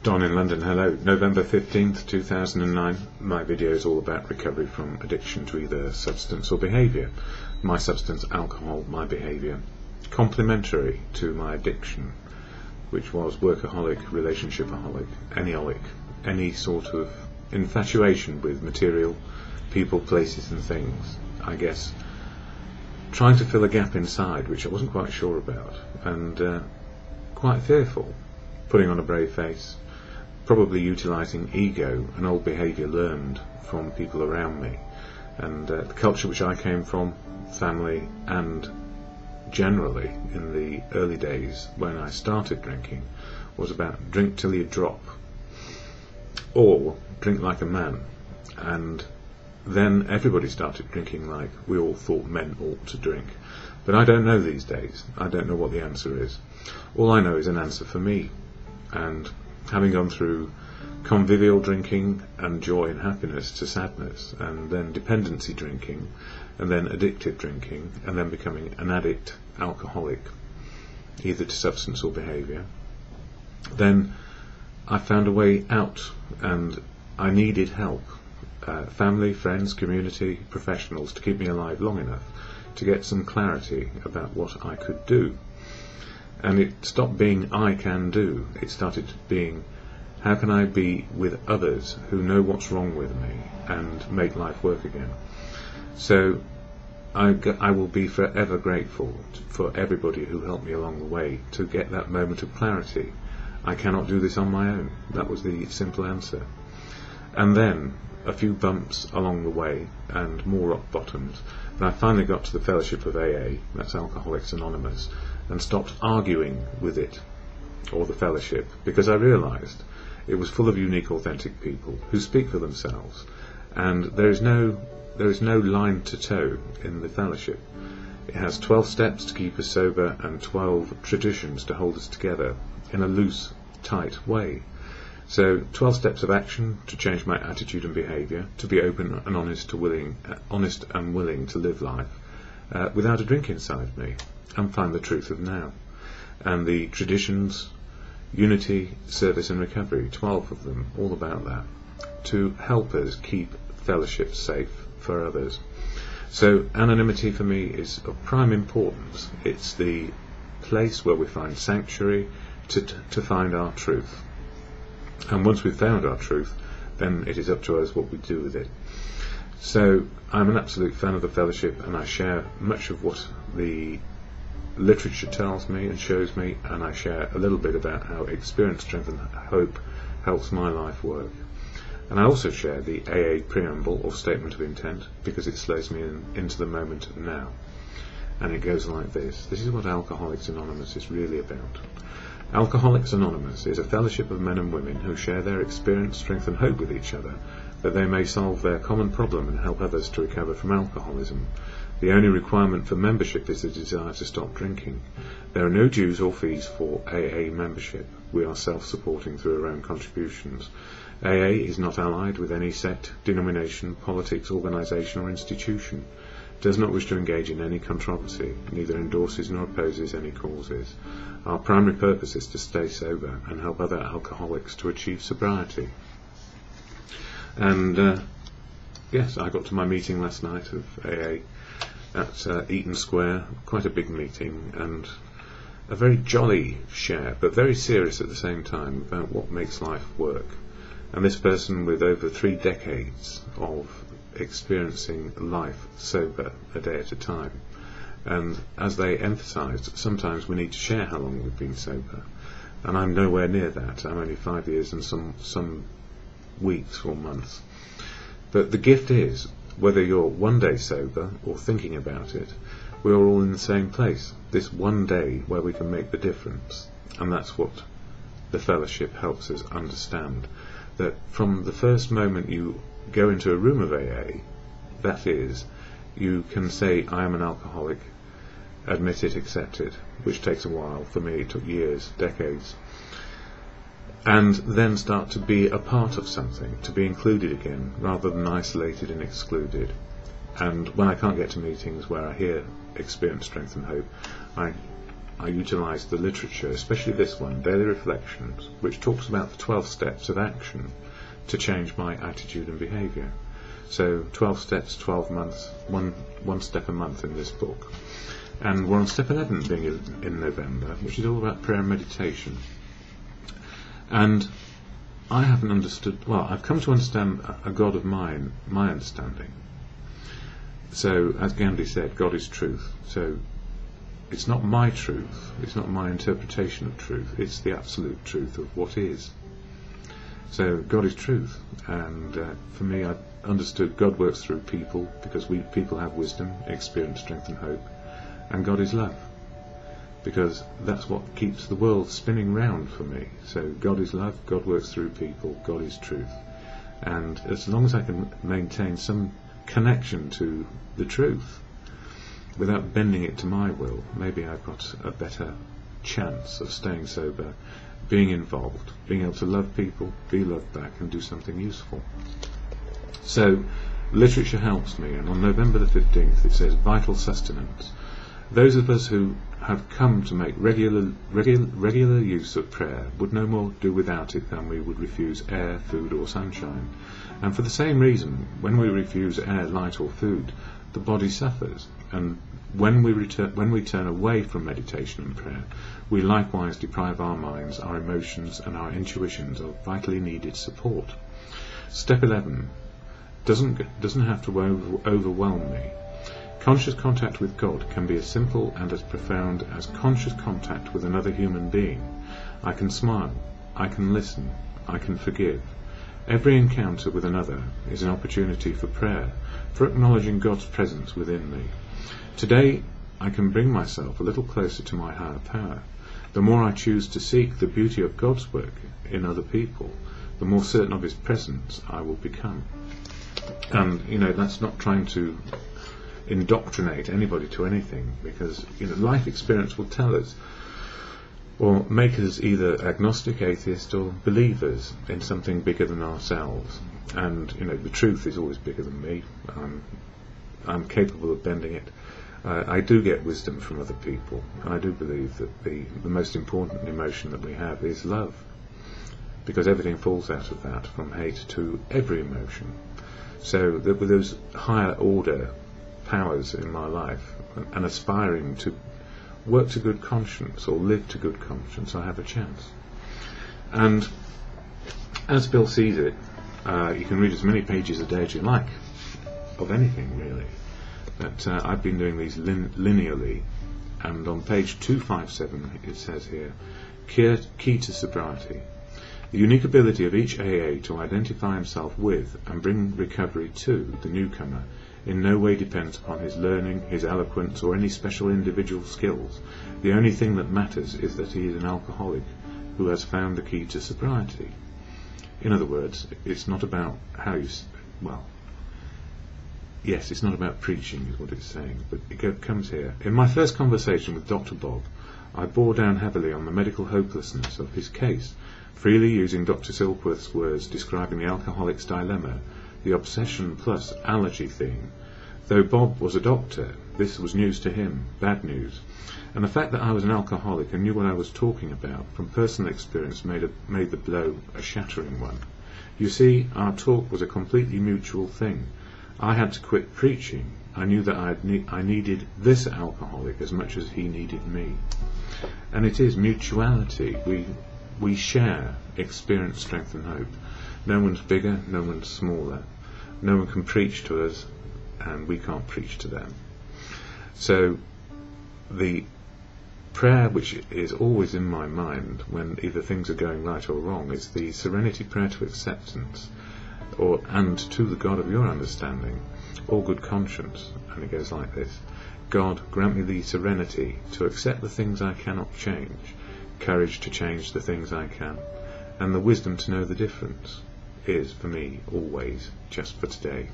Don in London, hello. November 15th, 2009. My video is all about recovery from addiction to either substance or behaviour. My substance, alcohol, my behaviour. Complementary to my addiction, which was workaholic, relationshipaholic, anyolic, any sort of infatuation with material, people, places and things. I guess trying to fill a gap inside, which I wasn't quite sure about, and quite fearful, putting on a brave face, probably utilising ego and old behaviour learned from people around me, and the culture which I came from, family, and generally in the early days when I started drinking, was about drink till you drop, or drink like a man. And then everybody started drinking like we all thought men ought to drink. But I don't know these days. I don't know what the answer is. All I know is an answer for me. And having gone through convivial drinking and joy and happiness to sadness, and then dependency drinking, and then addictive drinking, and then becoming an addict, alcoholic, either to substance or behaviour, then I found a way out, and I needed help. Family, friends, community, professionals, to keep me alive long enough to get some clarity about what I could do. And it stopped being I can do. It started being how can I be with others who know what's wrong with me and make life work again. So I will be forever grateful for everybody who helped me along the way to get that moment of clarity. I cannot do this on my own. That was the simple answer. And then a few bumps along the way and more rock bottoms, and I finally got to the fellowship of AA, that's Alcoholics Anonymous, and stopped arguing with it, or the fellowship, because I realised it was full of unique, authentic people who speak for themselves, and there is no line to toe in the fellowship. It has 12 steps to keep us sober and 12 traditions to hold us together in a loose, tight way. So 12 steps of action to change my attitude and behaviour, to be open and honest and willing to live life without a drink inside me, and find the truth of now. And the traditions, unity, service and recovery, 12 of them, all about that, to help us keep fellowship safe for others. So anonymity for me is of prime importance. It's the place where we find sanctuary to find our truth. And once we've found our truth, then it is up to us what we do with it. So I'm an absolute fan of the fellowship, and I share much of what the literature tells me and shows me, and I share a little bit about how experience, strength and hope helps my life work. And I also share the AA preamble or statement of intent, because it slows me into the moment of now. And it goes like this. This is what Alcoholics Anonymous is really about. Alcoholics Anonymous is a fellowship of men and women who share their experience, strength and hope with each other, that they may solve their common problem and help others to recover from alcoholism. The only requirement for membership is the desire to stop drinking. There are no dues or fees for AA membership. We are self-supporting through our own contributions. AA is not allied with any sect, denomination, politics, organisation or institution. Does not wish to engage in any controversy, neither endorses nor opposes any causes. Our primary purpose is to stay sober and help other alcoholics to achieve sobriety. And yes, I got to my meeting last night of AA at Eaton Square, quite a big meeting, and a very jolly share, but very serious at the same time, about what makes life work. And this person with over 3 decades of experiencing life sober, a day at a time. And as they emphasised, sometimes we need to share how long we've been sober, and I'm nowhere near that. I'm only 5 years and some weeks or months. But the gift is, whether you're 1 day sober or thinking about it, we're all in the same place, this one day where we can make the difference. And that's what the fellowship helps us understand, that from the first moment you go into a room of AA, that is, you can say, I am an alcoholic, admit it, accept it, which takes a while. For me it took years, decades, and then start to be a part of something, to be included again, rather than isolated and excluded. And when I can't get to meetings where I hear experience, strength and hope, I utilise the literature, especially this one, Daily Reflections, which talks about the 12 steps of action to change my attitude and behaviour. So 12 steps, 12 months, one step a month in this book. And we're on step 11 being in November, which is all about prayer and meditation. And I haven't understood, well, I've come to understand a God of my understanding. So, as Gandhi said, God is truth. So, it's not my truth, it's not my interpretation of truth, it's the absolute truth of what is. So, God is truth. And for me, I've understood God works through people, because people have wisdom, experience, strength and hope. And God is love, because that's what keeps the world spinning round for me. So God is love, God works through people, God is truth. And as long as I can maintain some connection to the truth without bending it to my will, maybe I've got a better chance of staying sober, being involved, being able to love people, be loved back and do something useful. So literature helps me, and on November the 15th it says vital sustenance. Those of us who have come to make regular use of prayer would no more do without it than we would refuse air, food or sunshine. And for the same reason, when we refuse air, light or food, the body suffers. And when we turn away from meditation and prayer, we likewise deprive our minds, our emotions and our intuitions of vitally needed support. Step 11 doesn't have to overwhelm me. Conscious contact with God can be as simple and as profound as conscious contact with another human being. I can smile, I can listen, I can forgive. Every encounter with another is an opportunity for prayer, for acknowledging God's presence within me. Today, I can bring myself a little closer to my higher power. The more I choose to seek the beauty of God's work in other people, the more certain of His presence I will become. And, that's not trying to indoctrinate anybody to anything, because life experience will tell us or make us either agnostic, atheist or believers in something bigger than ourselves. And the truth is always bigger than me. I'm capable of bending it. I do get wisdom from other people, and I do believe that the most important emotion that we have is love, because everything falls out of that, from hate to every emotion. So that with those higher order powers in my life and aspiring to work to good conscience or live to good conscience, I have a chance. And as Bill sees it, you can read as many pages a day as you like of anything really, but I've been doing these linearly, and on page 257 it says here, key to sobriety. The unique ability of each AA to identify himself with and bring recovery to the newcomer in no way depends upon his learning, his eloquence, or any special individual skills. The only thing that matters is that he is an alcoholic who has found the key to sobriety. In other words, it's not about how you... Yes, it's not about preaching, is what it's saying, but it comes here. In my first conversation with Dr. Bob, I bore down heavily on the medical hopelessness of his case, freely using Dr. Silkworth's words describing the alcoholic's dilemma, the obsession plus allergy theme. Though Bob was a doctor, this was news to him, bad news. And the fact that I was an alcoholic and knew what I was talking about from personal experience made the blow a shattering one. You see, our talk was a completely mutual thing. I had to quit preaching. I knew that I needed this alcoholic as much as he needed me. And it is mutuality. We share experience, strength and hope. No one's bigger, no one's smaller. No one can preach to us, and we can't preach to them. So the prayer which is always in my mind when either things are going right or wrong is the serenity prayer to acceptance, and to the God of your understanding, or good conscience. And it goes like this: God, grant me the serenity to accept the things I cannot change, courage to change the things I can, and the wisdom to know the difference is, for me, always just for today.